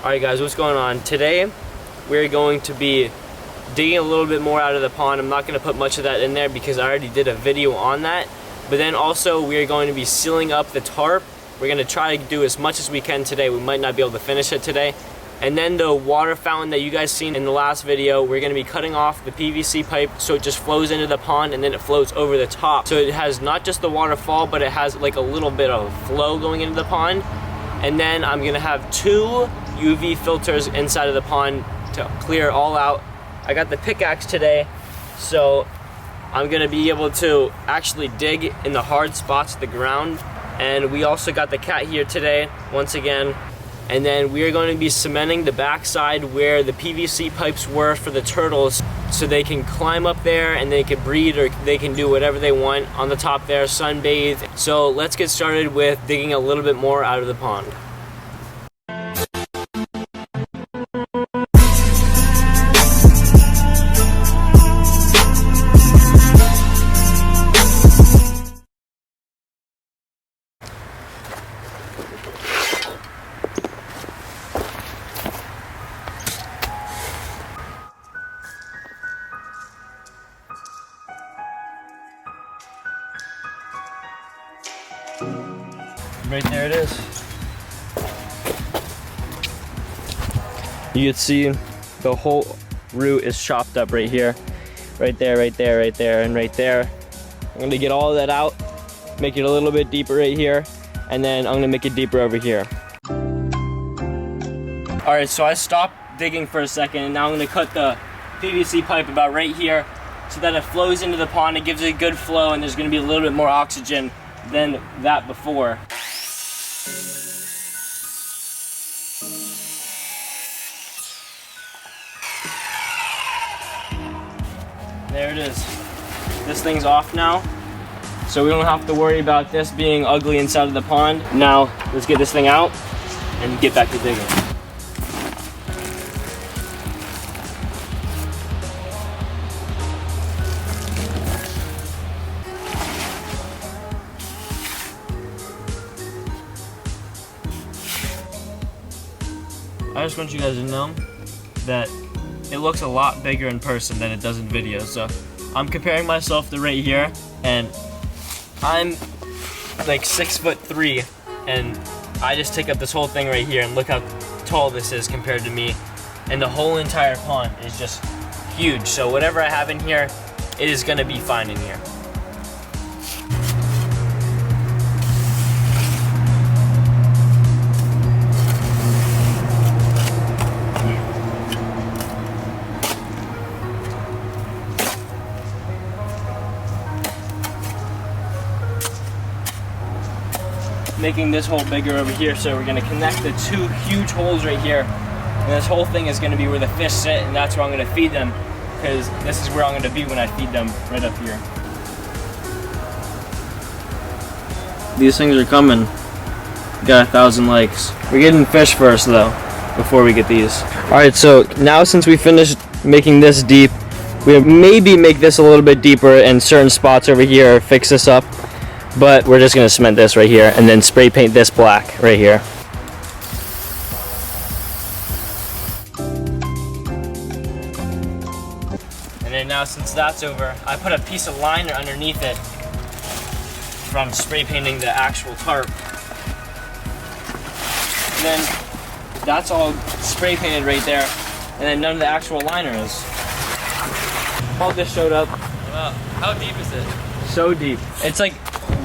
Alright guys, what's going on? Today we're going to be digging a little bit more out of the pond. I'm not going to put much of that in there because I already did a video on that. But then also we are going to be sealing up the tarp. We're going to try to do as much as we can today. We might not be able to finish it today. And then the water fountain that you guys seen in the last video, we're going to be cutting off the PVC pipe so it just flows into the pond and then it flows over the top. So it has not just the waterfall, but it has like a little bit of flow going into the pond. And then I'm going to have 2 UV filters inside of the pond to clear all out. I got the pickaxe today, so I'm gonna be able to actually dig in the hard spots of the ground. And we also got the cat here today, once again. And then we are going to be cementing the backside where the PVC pipes were for the turtles, so they can climb up there and they can breed, or they can do whatever they want on the top there, sunbathe. So let's get started with digging a little bit more out of the pond. Right there it is. You can see the whole root is chopped up right here. Right there, right there, right there, and right there. I'm gonna get all of that out, make it a little bit deeper right here, and then I'm gonna make it deeper over here. All right, so I stopped digging for a second, and now I'm gonna cut the PVC pipe about right here so that it flows into the pond. It gives it a good flow, and there's gonna be a little bit more oxygen than that before. There it is. This thing's off now, so we don't have to worry about this being ugly inside of the pond. Now, let's get this thing out and get back to digging. I just want you guys to know that it looks a lot bigger in person than it does in video. So I'm comparing myself to right here, and I'm like 6'3", and I just take up this whole thing right here, and look how tall this is compared to me. And the whole entire pond is just huge. So whatever I have in here, it is gonna be fine in here. Making this hole bigger over here, so we're gonna connect the 2 huge holes right here, and this whole thing is gonna be where the fish sit, and that's where I'm gonna feed them, because this is where I'm gonna be when I feed them, right up here. These things are coming. Got 1,000 likes. We're getting fish first though, before we get these. Alright, so now since we finished making this deep, we'll maybe make this a little bit deeper in certain spots over here, or fix this up. But we're just gonna cement this right here and then spray paint this black right here. And then now, since that's over, I put a piece of liner underneath it from spray painting the actual tarp. And then that's all spray painted right there, and then none of the actual liner is. All this showed up. Wow. How deep is it? So deep. It's like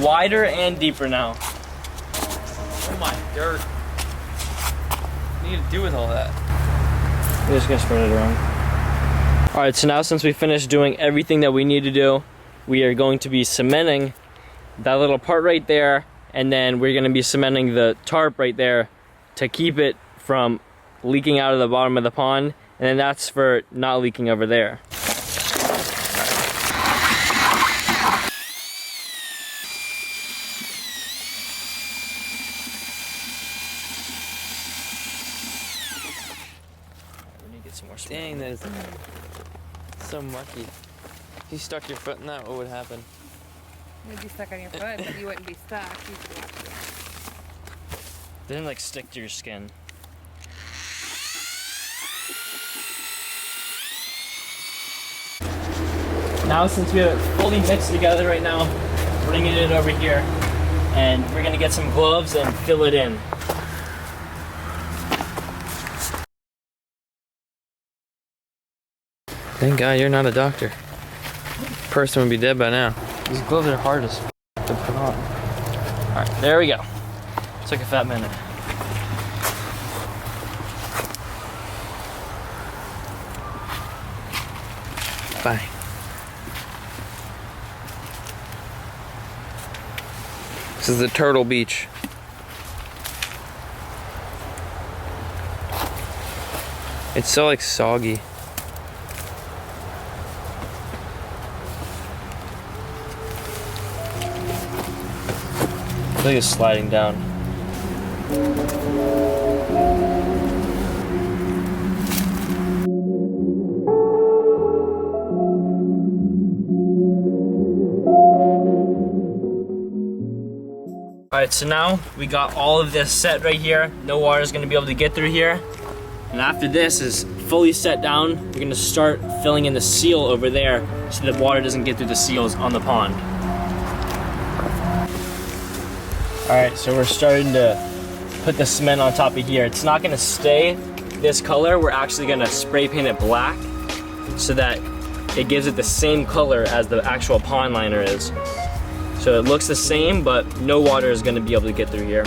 wider and deeper now. Oh my dirt. What do you need to do with all that? We're just gonna spread it around. Alright, so now since we finished doing everything that we need to do, we are going to be cementing that little part right there, and then we're gonna be cementing the tarp right there to keep it from leaking out of the bottom of the pond, and then that's for not leaking over there. Some more Dang, that is so mucky. If you stuck your foot in that, what would happen? You'd be stuck on your foot, but you wouldn't be stuck. You'd be It didn't like stick to your skin. Now since we have it fully mixed together right now, bringing it over here, and we're gonna get some gloves and fill it in. Thank God you're not a doctor. Person would be dead by now. These gloves are hard as to put on. Alright, there we go. Took a fat minute. Bye. This is the Turtle Beach. It's so like soggy. I think it's sliding down. Alright, so now we got all of this set right here. No water is going to be able to get through here. And after this is fully set down, we're going to start filling in the seal over there so that water doesn't get through the seals on the pond. Alright, so we're starting to put the cement on top of here. It's not going to stay this color. We're actually going to spray paint it black so that it gives it the same color as the actual pond liner is. So it looks the same, but no water is going to be able to get through here.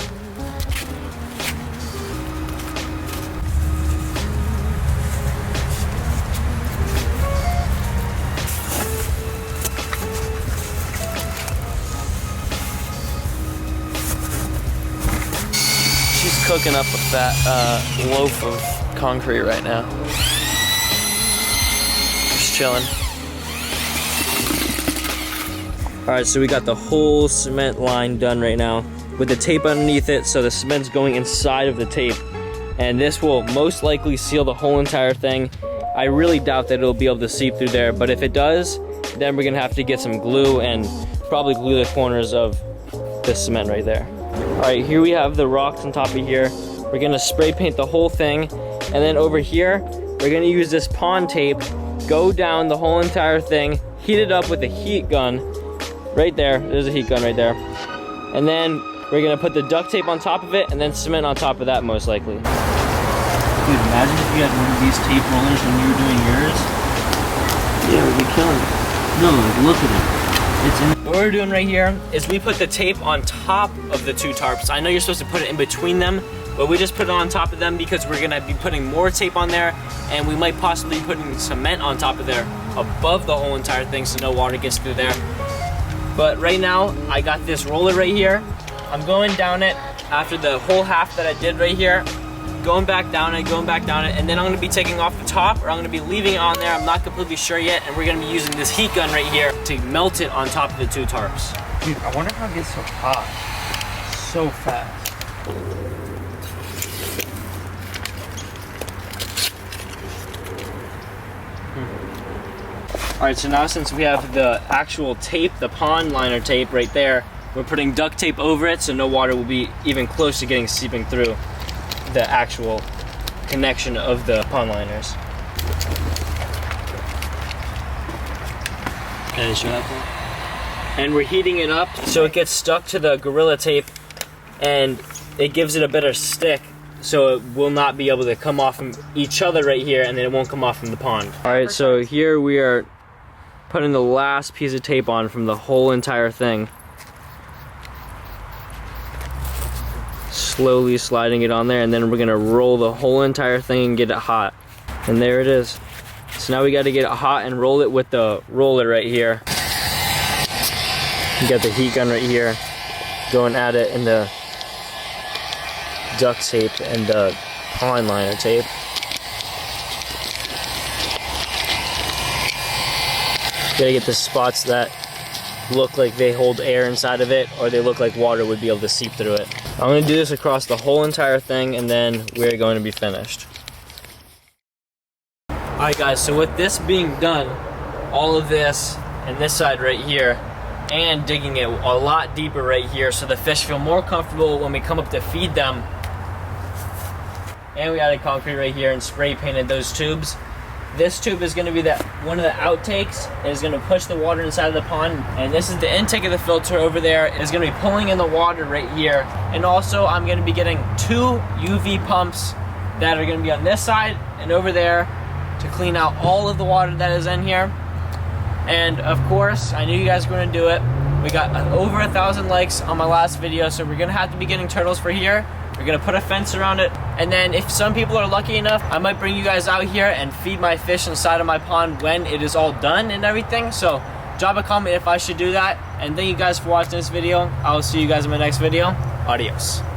She's cooking up a fat loaf of concrete right now. Just chilling. Alright, so we got the whole cement line done right now with the tape underneath it, so the cement's going inside of the tape. And this will most likely seal the whole entire thing. I really doubt that it'll be able to seep through there, but if it does, then we're gonna have to get some glue and probably glue the corners of the cement right there. Alright, here we have the rocks on top of here. We're gonna spray paint the whole thing, and then over here, we're gonna use this pond tape, go down the whole entire thing, heat it up with a heat gun. Right there, there's a heat gun right there. And then we're gonna put the duct tape on top of it and then cement on top of that most likely. Dude, imagine if you had one of these tape rollers when you were doing yours. Yeah, we'd be killing it. No, like look at it. It's in. What we're doing right here is we put the tape on top of the two tarps. I know you're supposed to put it in between them, but we just put it on top of them because we're gonna be putting more tape on there, and we might possibly be putting cement on top of there above the whole entire thing so no water gets through there. But right now, I got this roller right here. I'm going down it after the whole half that I did right here, going back down it, and then I'm gonna be taking off the top, or I'm gonna be leaving it on there. I'm not completely sure yet, and we're gonna be using this heat gun right here to melt it on top of the two tarps. Dude, I wonder how it gets so hot so fast. Alright, so now since we have the actual tape, the pond liner tape right there, we're putting duct tape over it so no water will be even close to getting seeping through the actual connection of the pond liners. Can I show that thing? And we're heating it up so it gets stuck to the Gorilla Tape and it gives it a better stick so it will not be able to come off from each other right here, and then it won't come off from the pond. Alright, so here we are putting the last piece of tape on from the whole entire thing. Slowly sliding it on there, and then we're gonna roll the whole entire thing and get it hot. And there it is. So now we gotta get it hot and roll it with the roller right here. You got the heat gun right here, going at it in the duct tape and the pond liner tape. Gotta get the spots that look like they hold air inside of it, or they look like water would be able to seep through it. I'm gonna do this across the whole entire thing, and then we're going to be finished. Alright guys, so with this being done, all of this and this side right here, and digging it a lot deeper right here so the fish feel more comfortable when we come up to feed them. And we added concrete right here and spray painted those tubes. This tube is going to be one of the outtakes. It is going to push the water inside of the pond, and this is the intake of the filter over there. It's going to be pulling in the water right here. And also I'm going to be getting 2 UV pumps that are going to be on this side and over there to clean out all of the water that is in here. And of course, I knew you guys were going to do it. We got over 1,000 likes on my last video, so we're going to have to be getting turtles for here. We're gonna put a fence around it, and then if some people are lucky enough, I might bring you guys out here and feed my fish inside of my pond when it is all done and everything. So drop a comment if I should do that, and thank you guys for watching this video. I will see you guys in my next video. Adios.